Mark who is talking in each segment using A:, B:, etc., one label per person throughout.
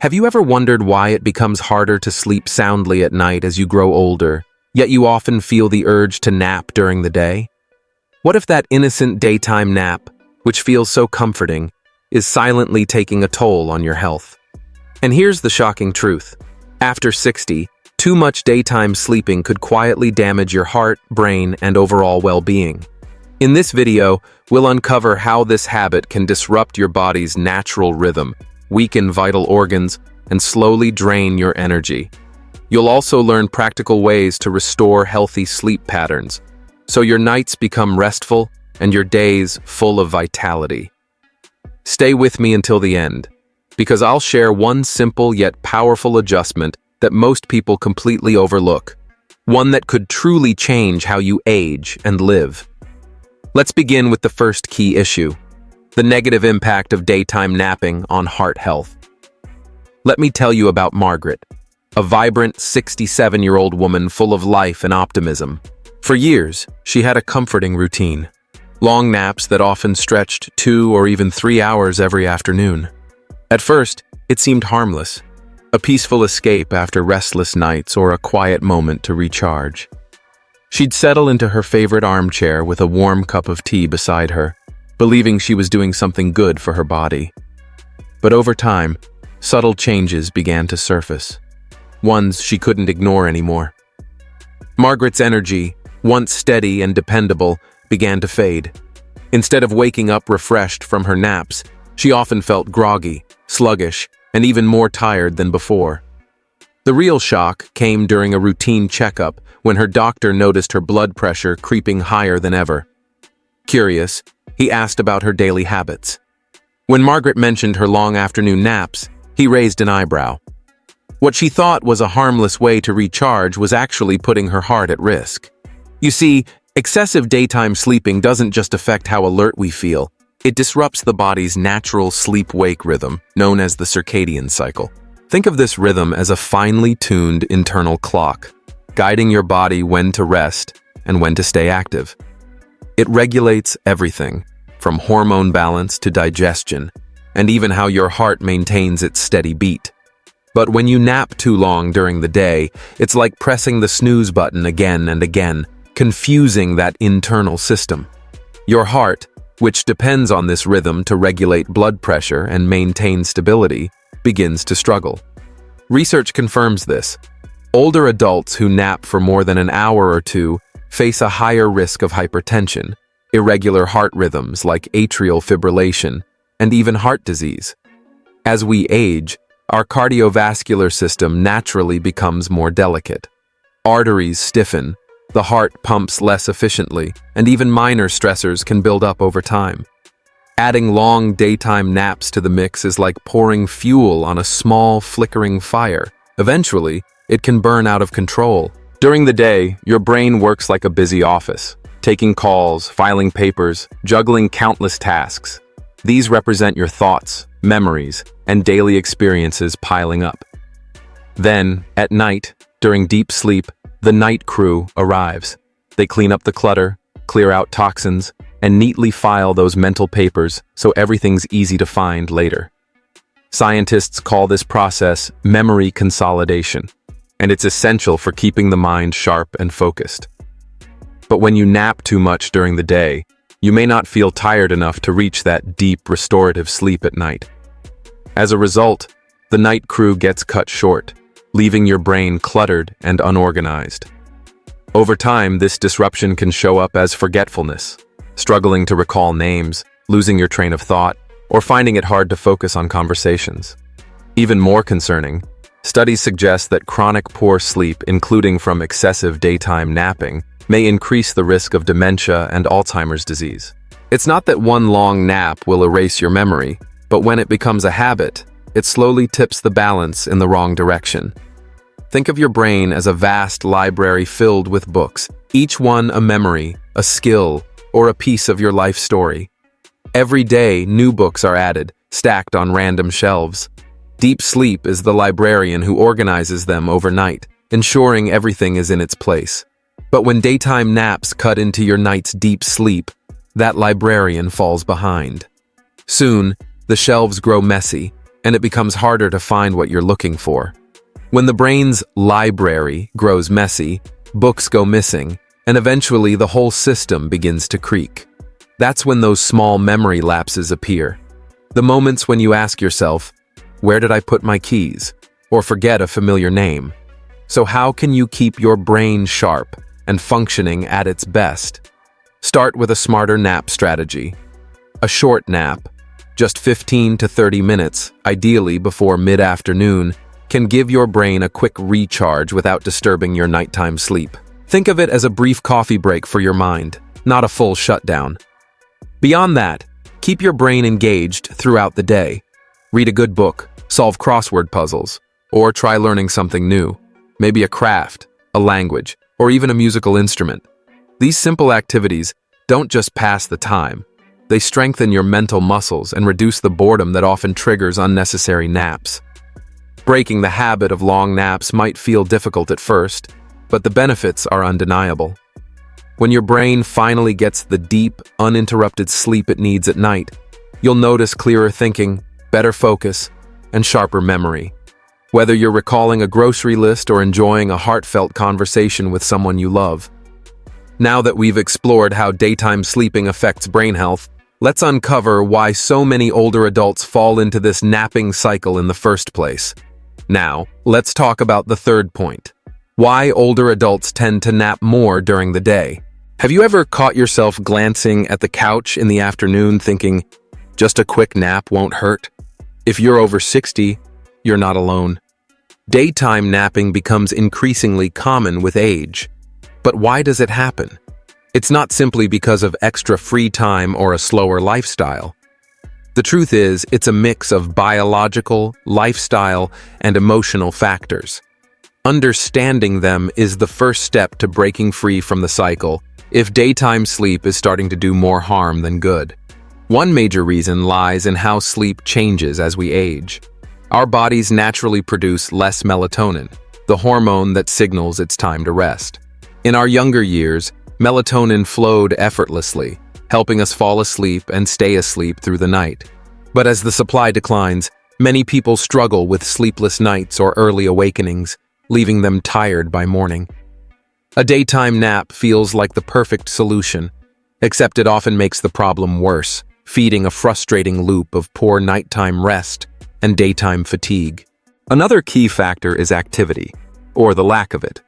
A: Have you ever wondered why it becomes harder to sleep soundly at night as you grow older, yet you often feel the urge to nap during the day? What if that innocent daytime nap, which feels so comforting, is silently taking a toll on your health? And here's the shocking truth. After 60, too much daytime sleeping could quietly damage your heart, brain, and overall well-being. In this video, we'll uncover how this habit can disrupt your body's natural rhythm, weaken vital organs, and slowly drain your energy. You'll also learn practical ways to restore healthy sleep patterns, so your nights become restful and your days full of vitality. Stay with me until the end, because I'll share one simple yet powerful adjustment that most people completely overlook, one that could truly change how you age and live. Let's begin with the first key issue: the negative impact of daytime napping on heart health. Let me tell you about Margaret, a vibrant 67-year-old woman full of life and optimism. For years, she had a comforting routine: long naps that often stretched 2 or even 3 hours every afternoon. At first, it seemed harmless, a peaceful escape after restless nights or a quiet moment to recharge. She'd settle into her favorite armchair with a warm cup of tea beside her, believing she was doing something good for her body. But over time, subtle changes began to surface, ones she couldn't ignore anymore. Margaret's energy, once steady and dependable, began to fade. Instead of waking up refreshed from her naps, she often felt groggy, sluggish, and even more tired than before. The real shock came during a routine checkup when her doctor noticed her blood pressure creeping higher than ever. Curious, he asked about her daily habits. When Margaret mentioned her long afternoon naps, he raised an eyebrow. What she thought was a harmless way to recharge was actually putting her heart at risk. You see, excessive daytime sleeping doesn't just affect how alert we feel. It disrupts the body's natural sleep-wake rhythm, known as the circadian cycle. Think of this rhythm as a finely tuned internal clock, guiding your body when to rest and when to stay active. It regulates everything, from hormone balance to digestion, and even how your heart maintains its steady beat. But when you nap too long during the day, it's like pressing the snooze button again and again, confusing that internal system. Your heart, which depends on this rhythm to regulate blood pressure and maintain stability, begins to struggle. Research confirms this. Older adults who nap for more than an hour or two face a higher risk of hypertension, irregular heart rhythms like atrial fibrillation, and even heart disease. As we age, our cardiovascular system naturally becomes more delicate. Arteries stiffen, the heart pumps less efficiently, and even minor stressors can build up over time. Adding long daytime naps to the mix is like pouring fuel on a small, flickering fire. Eventually, it can burn out of control. During the day, your brain works like a busy office, taking calls, filing papers, juggling countless tasks. These represent your thoughts, memories, and daily experiences piling up. Then, at night, during deep sleep, the night crew arrives. They clean up the clutter, clear out toxins, and neatly file those mental papers so everything's easy to find later. Scientists call this process memory consolidation, and it's essential for keeping the mind sharp and focused. But when you nap too much during the day, you may not feel tired enough to reach that deep, restorative sleep at night. As a result, the night crew gets cut short, leaving your brain cluttered and unorganized. Over time, this disruption can show up as forgetfulness, struggling to recall names, losing your train of thought, or finding it hard to focus on conversations. Even more concerning, studies suggest that chronic poor sleep, including from excessive daytime napping, may increase the risk of dementia and Alzheimer's disease. It's not that one long nap will erase your memory, but when it becomes a habit, it slowly tips the balance in the wrong direction. Think of your brain as a vast library filled with books, each one a memory, a skill, or a piece of your life story. Every day, new books are added, stacked on random shelves. Deep sleep is the librarian who organizes them overnight, ensuring everything is in its place. But when daytime naps cut into your night's deep sleep, that librarian falls behind. Soon, the shelves grow messy, and it becomes harder to find what you're looking for. When the brain's library grows messy, books go missing, and eventually the whole system begins to creak. That's when those small memory lapses appear. The moments when you ask yourself, "Where did I put my keys?" or forget a familiar name. So how can you keep your brain sharp and functioning at its best? Start with a smarter nap strategy. A short nap, just 15 to 30 minutes, ideally before mid-afternoon, can give your brain a quick recharge without disturbing your nighttime sleep. Think of it as a brief coffee break for your mind, not a full shutdown. Beyond that, keep your brain engaged throughout the day. Read a good book, solve crossword puzzles, or try learning something new, maybe a craft, a language, or even a musical instrument. These simple activities don't just pass the time. They strengthen your mental muscles and reduce the boredom that often triggers unnecessary naps. Breaking the habit of long naps might feel difficult at first, but the benefits are undeniable. When your brain finally gets the deep, uninterrupted sleep it needs at night, you'll notice clearer thinking, better focus, and sharper memory. Whether you're recalling a grocery list or enjoying a heartfelt conversation with someone you love. Now that we've explored how daytime sleeping affects brain health, let's uncover why so many older adults fall into this napping cycle in the first place. Now, let's talk about the third point. Why older adults tend to nap more during the day. Have you ever caught yourself glancing at the couch in the afternoon thinking, just a quick nap won't hurt? If you're over 60, you're not alone. Daytime napping becomes increasingly common with age. But why does it happen? It's not simply because of extra free time or a slower lifestyle. The truth is, it's a mix of biological, lifestyle, and emotional factors. Understanding them is the first step to breaking free from the cycle if daytime sleep is starting to do more harm than good. One major reason lies in how sleep changes as we age. Our bodies naturally produce less melatonin, the hormone that signals it's time to rest. In our younger years, melatonin flowed effortlessly, helping us fall asleep and stay asleep through the night. But as the supply declines, many people struggle with sleepless nights or early awakenings, leaving them tired by morning. A daytime nap feels like the perfect solution, except it often makes the problem worse, feeding a frustrating loop of poor nighttime rest and daytime fatigue. Another key factor is activity, or the lack of it.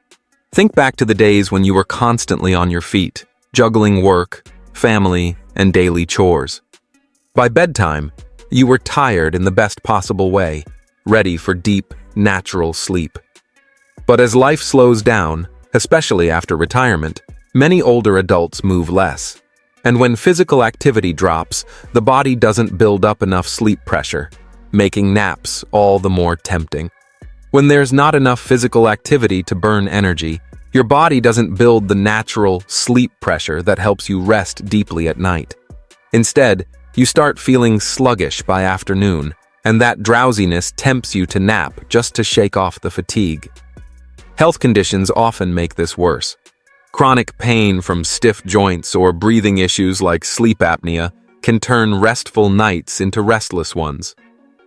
A: Think back to the days when you were constantly on your feet, juggling work, family, and daily chores. By bedtime, you were tired in the best possible way, ready for deep, natural sleep. But as life slows down, especially after retirement, many older adults move less. And when physical activity drops, the body doesn't build up enough sleep pressure, making naps all the more tempting. When there's not enough physical activity to burn energy, your body doesn't build the natural sleep pressure that helps you rest deeply at night. Instead, you start feeling sluggish by afternoon, and that drowsiness tempts you to nap just to shake off the fatigue. Health conditions often make this worse. Chronic pain from stiff joints or breathing issues like sleep apnea can turn restful nights into restless ones.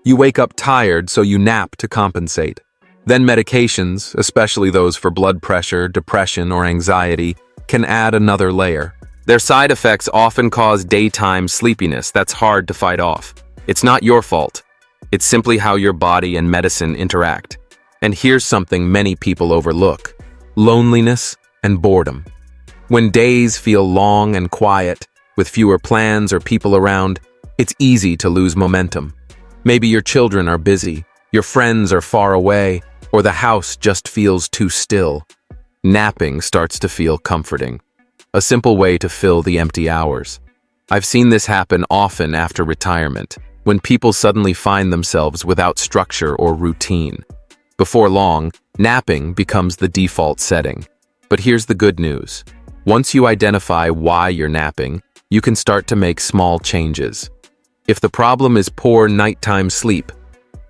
A: You wake up tired, so you nap to compensate. Then medications, especially those for blood pressure, depression, or anxiety, can add another layer. Their side effects often cause daytime sleepiness that's hard to fight off. It's not your fault. It's simply how your body and medicine interact. And here's something many people overlook: loneliness and boredom. When days feel long and quiet, with fewer plans or people around, it's easy to lose momentum. Maybe your children are busy, your friends are far away, or the house just feels too still. Napping starts to feel comforting, a simple way to fill the empty hours. I've seen this happen often after retirement, when people suddenly find themselves without structure or routine. Before long, napping becomes the default setting. But here's the good news. Once you identify why you're napping, you can start to make small changes. If the problem is poor nighttime sleep,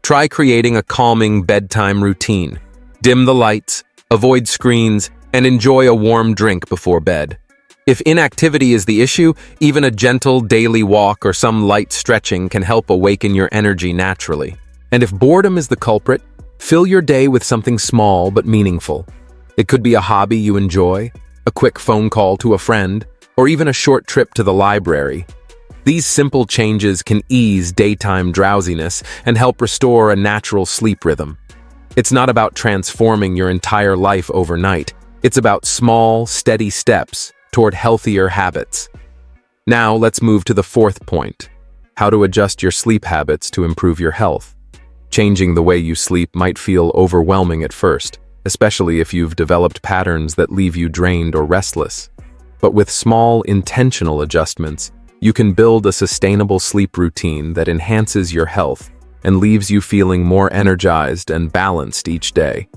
A: try creating a calming bedtime routine. Dim the lights, avoid screens, and enjoy a warm drink before bed. If inactivity is the issue, even a gentle daily walk or some light stretching can help awaken your energy naturally. And if boredom is the culprit, fill your day with something small but meaningful. It could be a hobby you enjoy, a quick phone call to a friend, or even a short trip to the library. These simple changes can ease daytime drowsiness and help restore a natural sleep rhythm. It's not about transforming your entire life overnight. It's about small, steady steps toward healthier habits. Now let's move to the fourth point: how to adjust your sleep habits to improve your health. Changing the way you sleep might feel overwhelming at first, especially if you've developed patterns that leave you drained or restless. But with small, intentional adjustments, you can build a sustainable sleep routine that enhances your health and leaves you feeling more energized and balanced each day.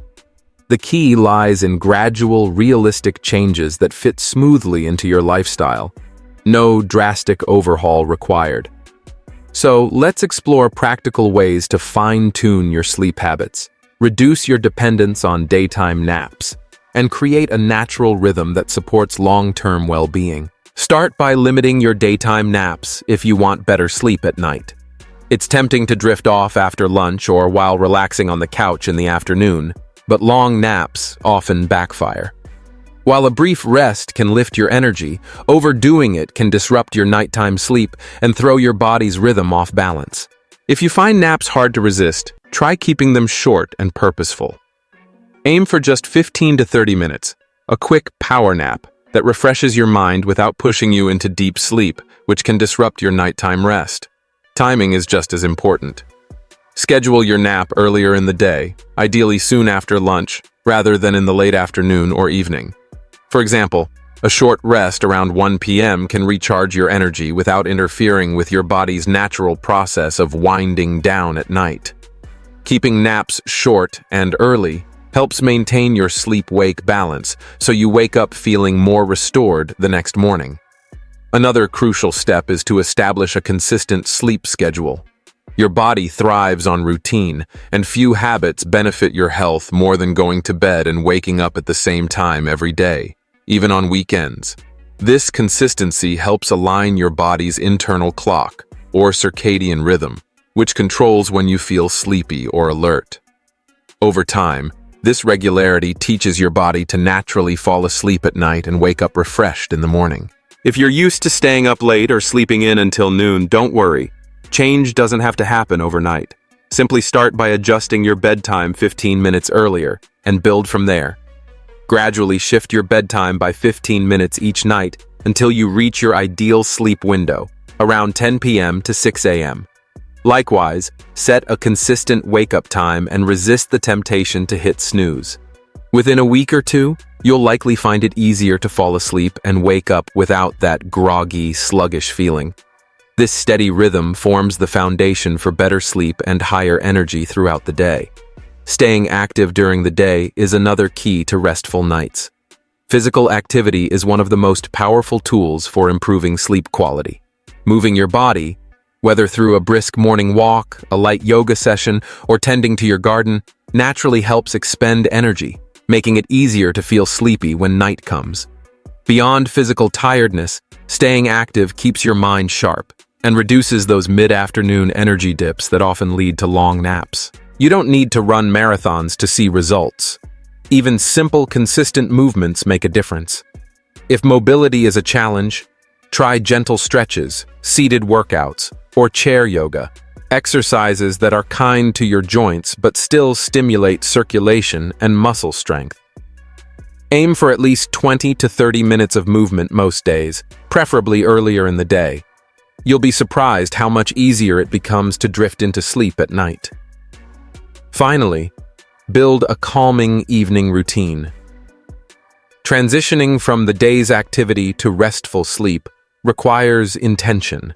A: The key lies in gradual, realistic changes that fit smoothly into your lifestyle. No drastic overhaul required. So, let's explore practical ways to fine-tune your sleep habits, reduce your dependence on daytime naps, and create a natural rhythm that supports long-term well-being. Start by limiting your daytime naps if you want better sleep at night. It's tempting to drift off after lunch or while relaxing on the couch in the afternoon, but long naps often backfire. While a brief rest can lift your energy, overdoing it can disrupt your nighttime sleep and throw your body's rhythm off balance. If you find naps hard to resist, try keeping them short and purposeful. Aim for just 15 to 30 minutes, a quick power nap that refreshes your mind without pushing you into deep sleep, which can disrupt your nighttime rest. Timing is just as important. Schedule your nap earlier in the day, ideally soon after lunch, rather than in the late afternoon or evening. For example, a short rest around 1 p.m. can recharge your energy without interfering with your body's natural process of winding down at night. Keeping naps short and early helps maintain your sleep-wake balance, so you wake up feeling more restored the next morning. Another crucial step is to establish a consistent sleep schedule. Your body thrives on routine, and few habits benefit your health more than going to bed and waking up at the same time every day, even on weekends. This consistency helps align your body's internal clock, or circadian rhythm, which controls when you feel sleepy or alert. Over time, this regularity teaches your body to naturally fall asleep at night and wake up refreshed in the morning. If you're used to staying up late or sleeping in until noon, don't worry. Change doesn't have to happen overnight. Simply start by adjusting your bedtime 15 minutes earlier and build from there. Gradually shift your bedtime by 15 minutes each night until you reach your ideal sleep window, around 10 p.m. to 6 a.m. Likewise, set a consistent wake-up time and resist the temptation to hit snooze. Within a week or two, you'll likely find it easier to fall asleep and wake up without that groggy, sluggish feeling. This steady rhythm forms the foundation for better sleep and higher energy throughout the day. Staying active during the day is another key to restful nights. Physical activity is one of the most powerful tools for improving sleep quality. Moving your body, whether through a brisk morning walk, a light yoga session, or tending to your garden, naturally helps expend energy, making it easier to feel sleepy when night comes. Beyond physical tiredness, staying active keeps your mind sharp and reduces those mid-afternoon energy dips that often lead to long naps. You don't need to run marathons to see results. Even simple, consistent movements make a difference. If mobility is a challenge, try gentle stretches, seated workouts, or chair yoga, exercises that are kind to your joints but still stimulate circulation and muscle strength. Aim for at least 20 to 30 minutes of movement most days, preferably earlier in the day. You'll be surprised how much easier it becomes to drift into sleep at night. Finally, build a calming evening routine. Transitioning from the day's activity to restful sleep requires intention.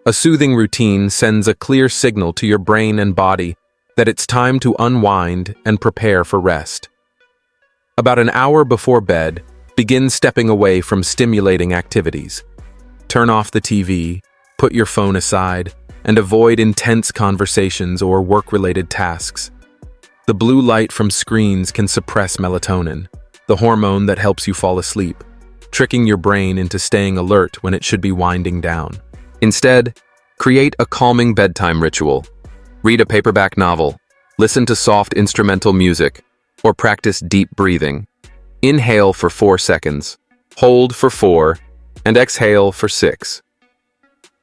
A: A soothing routine sends a clear signal to your brain and body that it's time to unwind and prepare for rest. About an hour before bed, begin stepping away from stimulating activities. Turn off the TV, put your phone aside, and avoid intense conversations or work-related tasks. The blue light from screens can suppress melatonin, the hormone that helps you fall asleep. tricking your brain into staying alert when it should be winding down. Instead, create a calming bedtime ritual. Read a paperback novel, listen to soft instrumental music, or practice deep breathing. Inhale for 4 seconds, hold for 4, and exhale for 6.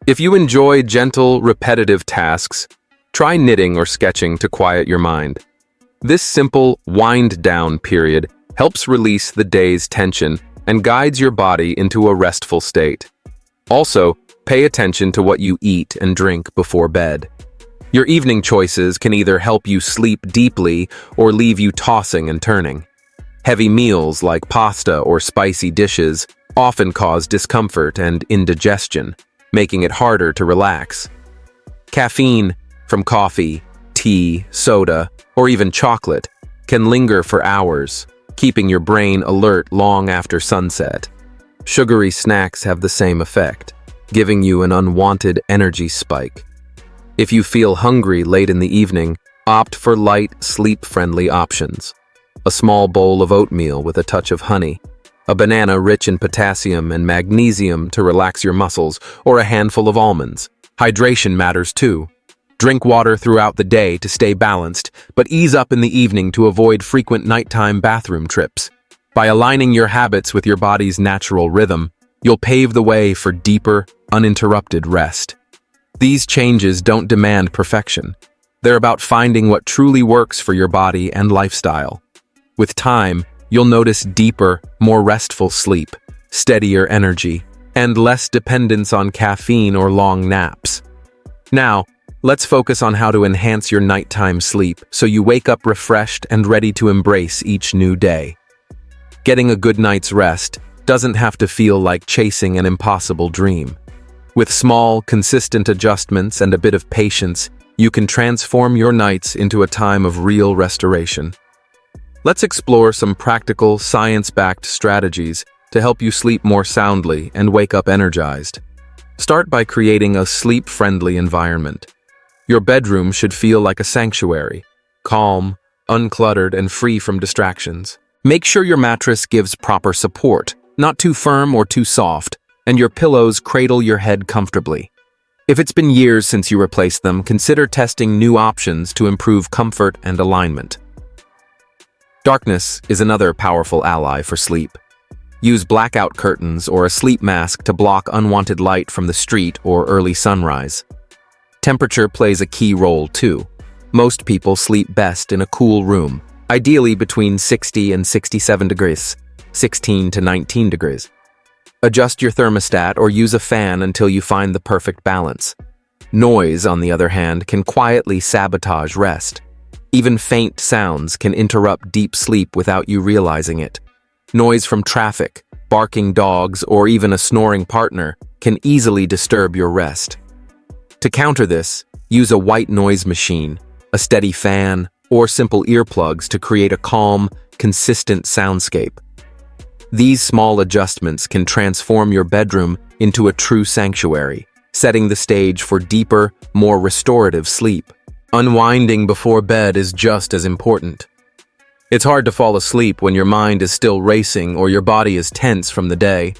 A: If you enjoy gentle, repetitive tasks, try knitting or sketching to quiet your mind. This simple wind-down period helps release the day's tension and guides your body into a restful state. Also, pay attention to what you eat and drink before bed. Your evening choices can either help you sleep deeply or leave you tossing and turning. Heavy meals like pasta or spicy dishes often cause discomfort and indigestion, making it harder to relax. Caffeine from coffee, tea, soda, or even chocolate can linger for hours, keeping your brain alert long after sunset. Sugary snacks have the same effect, giving you an unwanted energy spike. If you feel hungry late in the evening, opt for light, sleep-friendly options. A small bowl of oatmeal with a touch of honey, a banana rich in potassium and magnesium to relax your muscles, or a handful of almonds. Hydration matters too. Drink water throughout the day to stay balanced, but ease up in the evening to avoid frequent nighttime bathroom trips. By aligning your habits with your body's natural rhythm, you'll pave the way for deeper, uninterrupted rest. These changes don't demand perfection. They're about finding what truly works for your body and lifestyle. With time, you'll notice deeper, more restful sleep, steadier energy, and less dependence on caffeine or long naps. Now, let's focus on how to enhance your nighttime sleep so you wake up refreshed and ready to embrace each new day. Getting a good night's rest doesn't have to feel like chasing an impossible dream. With small, consistent adjustments and a bit of patience, you can transform your nights into a time of real restoration. Let's explore some practical, science-backed strategies to help you sleep more soundly and wake up energized. Start by creating a sleep-friendly environment. Your bedroom should feel like a sanctuary, calm, uncluttered, and free from distractions. Make sure your mattress gives proper support, not too firm or too soft, and your pillows cradle your head comfortably. If it's been years since you replaced them, consider testing new options to improve comfort and alignment. Darkness is another powerful ally for sleep. Use blackout curtains or a sleep mask to block unwanted light from the street or early sunrise. Temperature plays a key role too. Most people sleep best in a cool room, ideally between 60 and 67 degrees, 16 to 19 degrees. Adjust your thermostat or use a fan until you find the perfect balance. Noise, on the other hand, can quietly sabotage rest. Even faint sounds can interrupt deep sleep without you realizing it. Noise from traffic, barking dogs, or even a snoring partner can easily disturb your rest. To counter this, use a white noise machine, a steady fan, or simple earplugs to create a calm, consistent soundscape. These small adjustments can transform your bedroom into a true sanctuary, setting the stage for deeper, more restorative sleep. Unwinding before bed is just as important. It's hard to fall asleep when your mind is still racing or your body is tense from the day.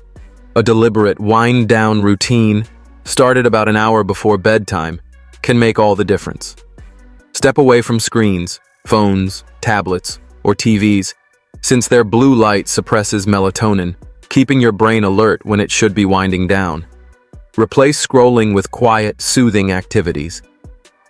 A: A deliberate wind-down routine, started about an hour before bedtime, can make all the difference. Step away from screens, phones, tablets, or TVs, since their blue light suppresses melatonin, keeping your brain alert when it should be winding down. Replace scrolling with quiet, soothing activities.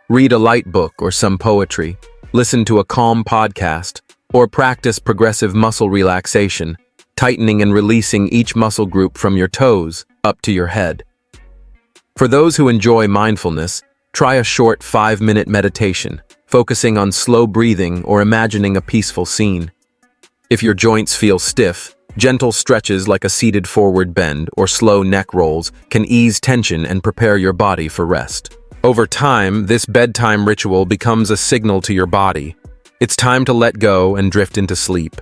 A: Read a light book or some poetry, listen to a calm podcast, or practice progressive muscle relaxation, tightening and releasing each muscle group from your toes up to your head. For those who enjoy mindfulness, try a short 5-minute meditation, focusing on slow breathing or imagining a peaceful scene. If your joints feel stiff, gentle stretches like a seated forward bend or slow neck rolls can ease tension and prepare your body for rest. Over time, this bedtime ritual becomes a signal to your body. It's time to let go and drift into sleep.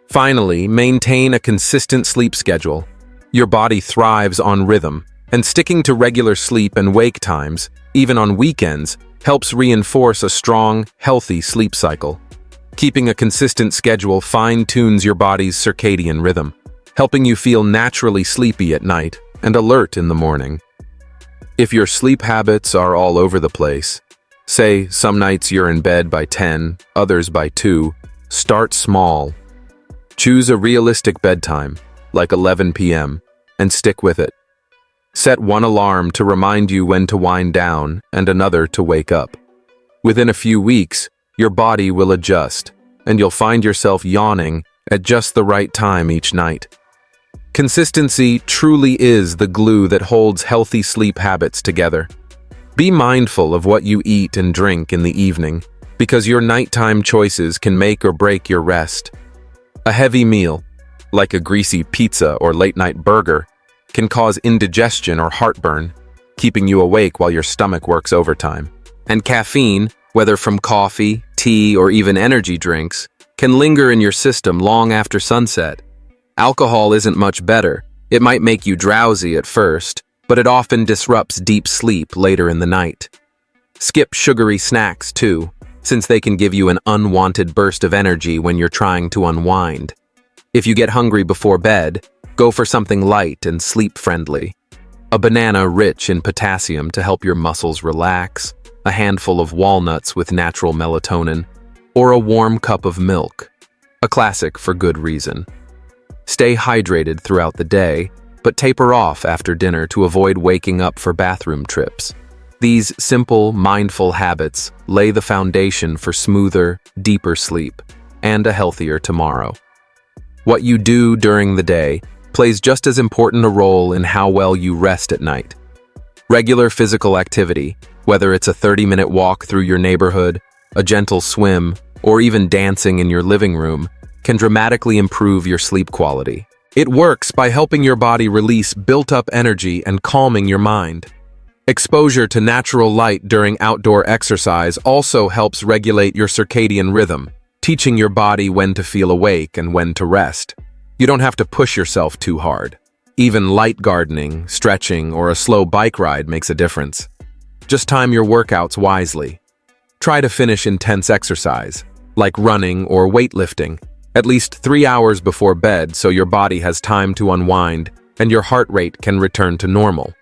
A: Finally, maintain a consistent sleep schedule. Your body thrives on rhythm, and sticking to regular sleep and wake times, even on weekends, helps reinforce a strong, healthy sleep cycle. Keeping a consistent schedule fine-tunes your body's circadian rhythm. helping you feel naturally sleepy at night and alert in the morning. If your sleep habits are all over the place, say some nights you're in bed by 10, others by 2, start small. Choose a realistic bedtime, like 11 p.m., and stick with it. Set one alarm to remind you when to wind down and another to wake up. Within a few weeks, your body will adjust, and you'll find yourself yawning at just the right time each night. Consistency truly is the glue that holds healthy sleep habits together. Be mindful of what you eat and drink in the evening, because your nighttime choices can make or break your rest. A heavy meal, like a greasy pizza or late-night burger, can cause indigestion or heartburn, keeping you awake while your stomach works overtime. And caffeine, whether from coffee, tea, or even energy drinks, can linger in your system long after sunset. Alcohol isn't much better. It might make you drowsy at first, but it often disrupts deep sleep later in the night. Skip sugary snacks too, since they can give you an unwanted burst of energy when you're trying to unwind. If you get hungry before bed, go for something light and sleep-friendly. A banana rich in potassium to help your muscles relax, a handful of walnuts with natural melatonin, or a warm cup of milk. A classic for good reason. Stay hydrated throughout the day, but taper off after dinner to avoid waking up for bathroom trips. These simple, mindful habits lay the foundation for smoother, deeper sleep and a healthier tomorrow. What you do during the day plays just as important a role in how well you rest at night. Regular physical activity, whether it's a 30-minute walk through your neighborhood, a gentle swim, or even dancing in your living room, can dramatically improve your sleep quality. It works by helping your body release built-up energy and calming your mind. Exposure to natural light during outdoor exercise also helps regulate your circadian rhythm, teaching your body when to feel awake and when to rest. You don't have to push yourself too hard. Even light gardening, stretching, or a slow bike ride makes a difference. Just time your workouts wisely. Try to finish intense exercise, like running or weightlifting, at least 3 hours before bed so your body has time to unwind and your heart rate can return to normal.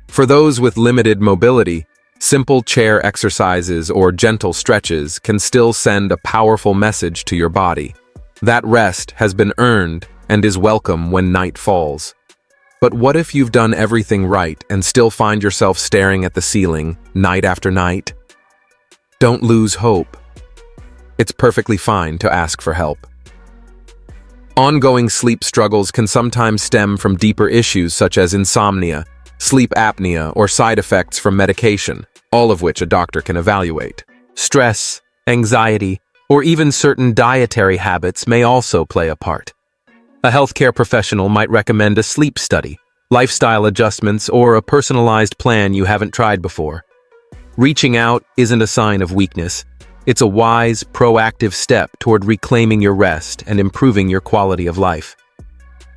A: For those with limited mobility, simple chair exercises or gentle stretches can still send a powerful message to your body. That rest has been earned and is welcome when night falls. But what if you've done everything right and still find yourself staring at the ceiling night after night? Don't lose hope. It's perfectly fine to ask for help. Ongoing sleep struggles can sometimes stem from deeper issues such as insomnia, sleep apnea, or side effects from medication, all of which a doctor can evaluate. Stress, anxiety, or even certain dietary habits may also play a part. A healthcare professional might recommend a sleep study, lifestyle adjustments, or a personalized plan you haven't tried before. Reaching out isn't a sign of weakness. It's a wise, proactive step toward reclaiming your rest and improving your quality of life.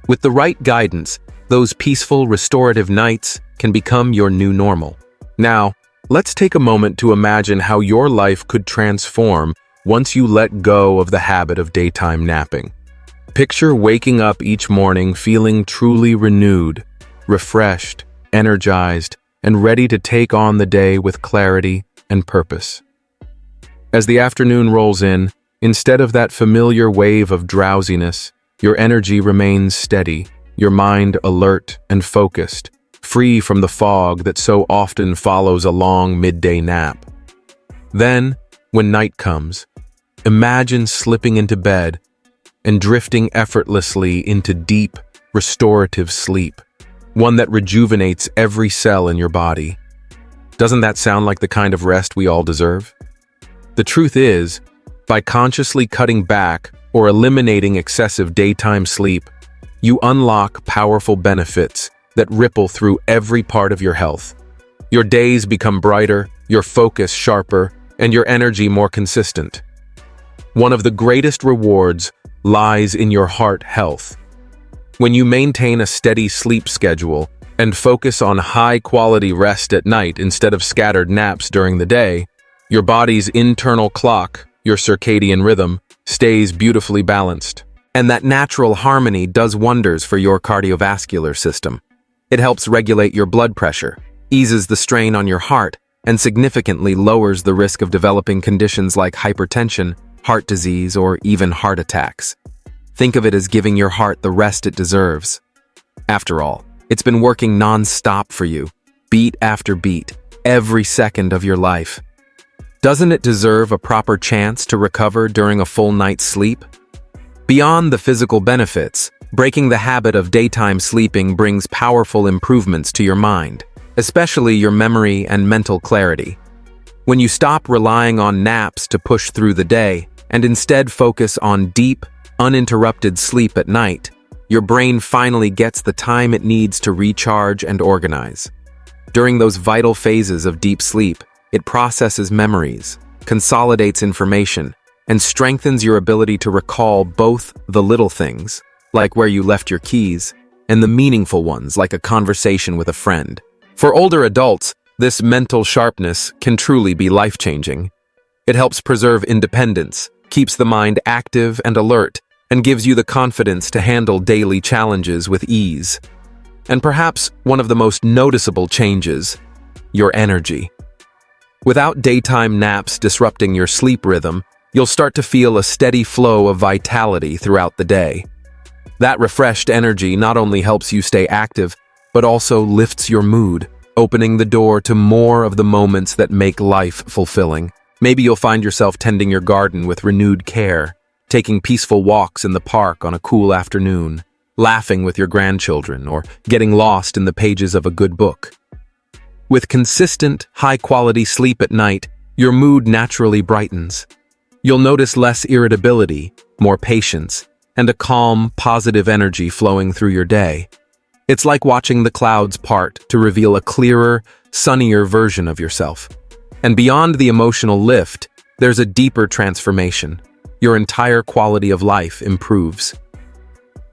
A: With the right guidance, those peaceful, restorative nights can become your new normal. Now, let's take a moment to imagine how your life could transform once you let go of the habit of daytime napping. Picture waking up each morning feeling truly renewed, refreshed, energized, and ready to take on the day with clarity and purpose. As the afternoon rolls in, instead of that familiar wave of drowsiness, your energy remains steady, your mind alert and focused, free from the fog that so often follows a long midday nap. Then, when night comes, imagine slipping into bed and drifting effortlessly into deep, restorative sleep, one that rejuvenates every cell in your body. Doesn't that sound like the kind of rest we all deserve? The truth is, by consciously cutting back or eliminating excessive daytime sleep, you unlock powerful benefits that ripple through every part of your health. Your days become brighter, your focus sharper, and your energy more consistent. One of the greatest rewards lies in your heart health. When you maintain a steady sleep schedule and focus on high-quality rest at night instead of scattered naps during the day, your body's internal clock, your circadian rhythm, stays beautifully balanced. And that natural harmony does wonders for your cardiovascular system. It helps regulate your blood pressure, eases the strain on your heart, and significantly lowers the risk of developing conditions like hypertension, heart disease, or even heart attacks. Think of it as giving your heart the rest it deserves. After all, it's been working non-stop for you, beat after beat, every second of your life. Doesn't it deserve a proper chance to recover during a full night's sleep? Beyond the physical benefits, breaking the habit of daytime sleeping brings powerful improvements to your mind, especially your memory and mental clarity. When you stop relying on naps to push through the day and instead focus on deep, uninterrupted sleep at night, your brain finally gets the time it needs to recharge and organize. During those vital phases of deep sleep, it processes memories, consolidates information, and strengthens your ability to recall both the little things, like where you left your keys, and the meaningful ones, like a conversation with a friend. For older adults, this mental sharpness can truly be life-changing. It helps preserve independence, keeps the mind active and alert, and gives you the confidence to handle daily challenges with ease. And perhaps one of the most noticeable changes, your energy. Without daytime naps disrupting your sleep rhythm, you'll start to feel a steady flow of vitality throughout the day. That refreshed energy not only helps you stay active, but also lifts your mood, opening the door to more of the moments that make life fulfilling. Maybe you'll find yourself tending your garden with renewed care, taking peaceful walks in the park on a cool afternoon, laughing with your grandchildren, or getting lost in the pages of a good book. With consistent, high-quality sleep at night, your mood naturally brightens. You'll notice less irritability, more patience, and a calm, positive energy flowing through your day. It's like watching the clouds part to reveal a clearer, sunnier version of yourself. And beyond the emotional lift, there's a deeper transformation. Your entire quality of life improves.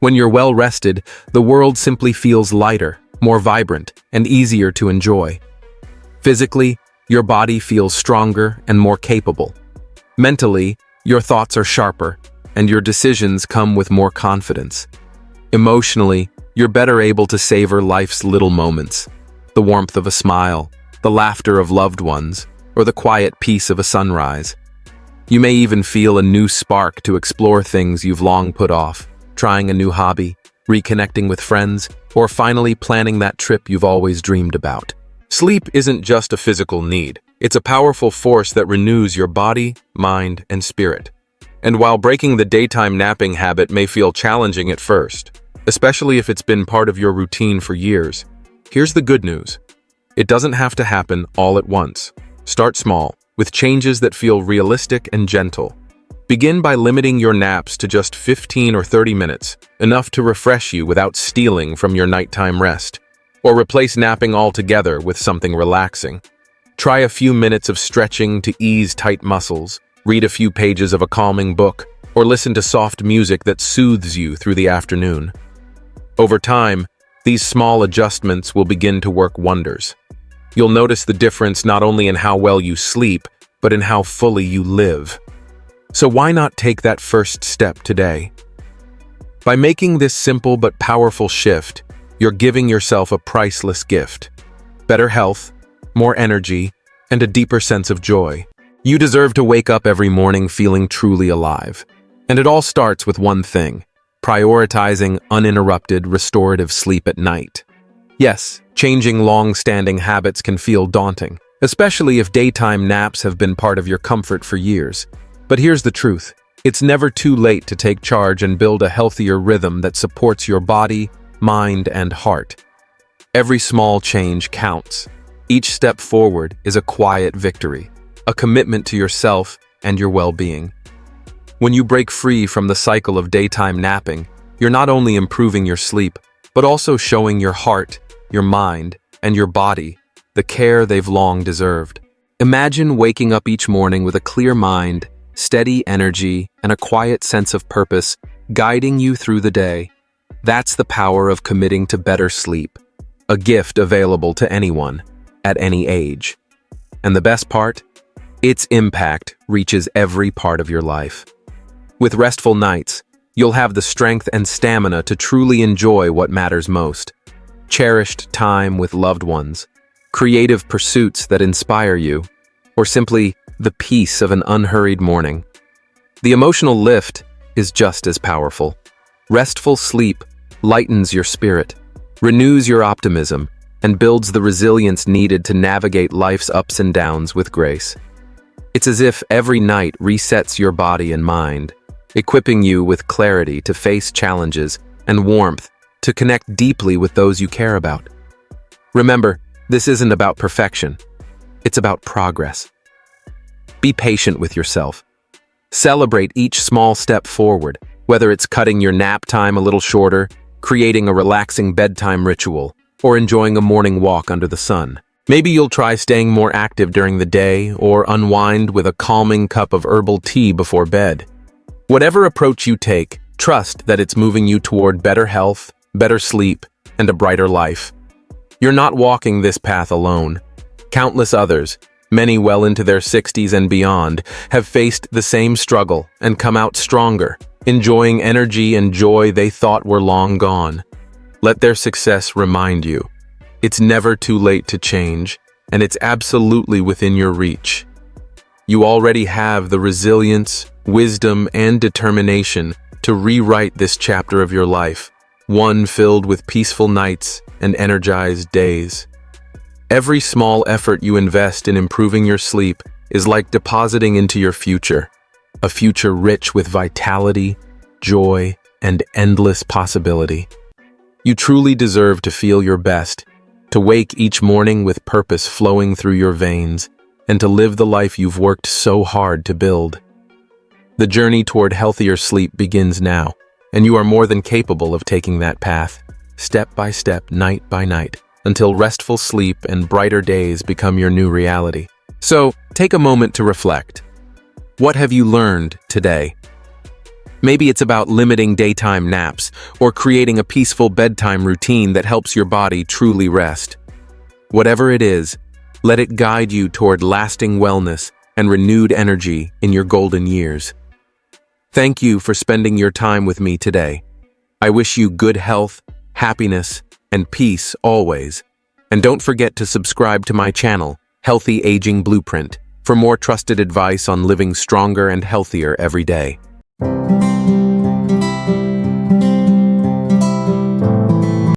A: When you're well rested, the world simply feels lighter, more vibrant, and easier to enjoy. Physically, your body feels stronger and more capable. Mentally, your thoughts are sharper, and your decisions come with more confidence. Emotionally, you're better able to savor life's little moments, the warmth of a smile, the laughter of loved ones, or the quiet peace of a sunrise. You may even feel a new spark to explore things you've long put off, trying a new hobby, reconnecting with friends, or finally planning that trip you've always dreamed about. Sleep isn't just a physical need. It's a powerful force that renews your body, mind, and spirit. And while breaking the daytime napping habit may feel challenging at first, especially if it's been part of your routine for years, here's the good news. It doesn't have to happen all at once. Start small, with changes that feel realistic and gentle. Begin by limiting your naps to just 15 or 30 minutes, enough to refresh you without stealing from your nighttime rest. Or replace napping altogether with something relaxing. Try a few minutes of stretching to ease tight muscles, read a few pages of a calming book, or listen to soft music that soothes you through the afternoon. Over time, these small adjustments will begin to work wonders. You'll notice the difference not only in how well you sleep, but in how fully you live. So why not take that first step today? By making this simple but powerful shift, you're giving yourself a priceless gift. Better health, more energy, and a deeper sense of joy. You deserve to wake up every morning feeling truly alive. And it all starts with one thing: prioritizing uninterrupted, restorative sleep at night. Yes, changing long-standing habits can feel daunting, especially if daytime naps have been part of your comfort for years. But here's the truth. It's never too late to take charge and build a healthier rhythm that supports your body, mind, and heart. Every small change counts. Each step forward is a quiet victory, a commitment to yourself and your well-being. When you break free from the cycle of daytime napping, you're not only improving your sleep, but also showing your heart, your mind, and your body the care they've long deserved. Imagine waking up each morning with a clear mind, steady energy, and a quiet sense of purpose guiding you through the day. That's the power of committing to better sleep, a gift available to anyone, at any age. And the best part? Its impact reaches every part of your life. With restful nights, you'll have the strength and stamina to truly enjoy what matters most. Cherished time with loved ones, creative pursuits that inspire you, or simply the peace of an unhurried morning. The emotional lift is just as powerful. Restful sleep lightens your spirit, renews your optimism, and builds the resilience needed to navigate life's ups and downs with grace. It's as if every night resets your body and mind, equipping you with clarity to face challenges and warmth to connect deeply with those you care about. Remember, this isn't about perfection. It's about progress. Be patient with yourself. Celebrate each small step forward, whether it's cutting your nap time a little shorter, creating a relaxing bedtime ritual, or enjoying a morning walk under the sun. Maybe you'll try staying more active during the day or unwind with a calming cup of herbal tea before bed. Whatever approach you take, trust that it's moving you toward better health, better sleep, and a brighter life. You're not walking this path alone. Countless others, many well into their 60s and beyond, have faced the same struggle and come out stronger, enjoying energy and joy they thought were long gone. Let their success remind you, it's never too late to change, and it's absolutely within your reach. You already have the resilience, wisdom, and determination to rewrite this chapter of your life, one filled with peaceful nights and energized days. Every small effort you invest in improving your sleep is like depositing into your future, a future rich with vitality, joy, and endless possibility. You truly deserve to feel your best, to wake each morning with purpose flowing through your veins, and to live the life you've worked so hard to build. The journey toward healthier sleep begins now, and you are more than capable of taking that path, step by step, night by night, until restful sleep and brighter days become your new reality. So, take a moment to reflect. What have you learned today? Maybe it's about limiting daytime naps or creating a peaceful bedtime routine that helps your body truly rest. Whatever it is, let it guide you toward lasting wellness and renewed energy in your golden years. Thank you for spending your time with me today. I wish you good health, happiness, and peace always. And don't forget to subscribe to my channel, Healthy Aging Blueprint, for more trusted advice on living stronger and healthier every day.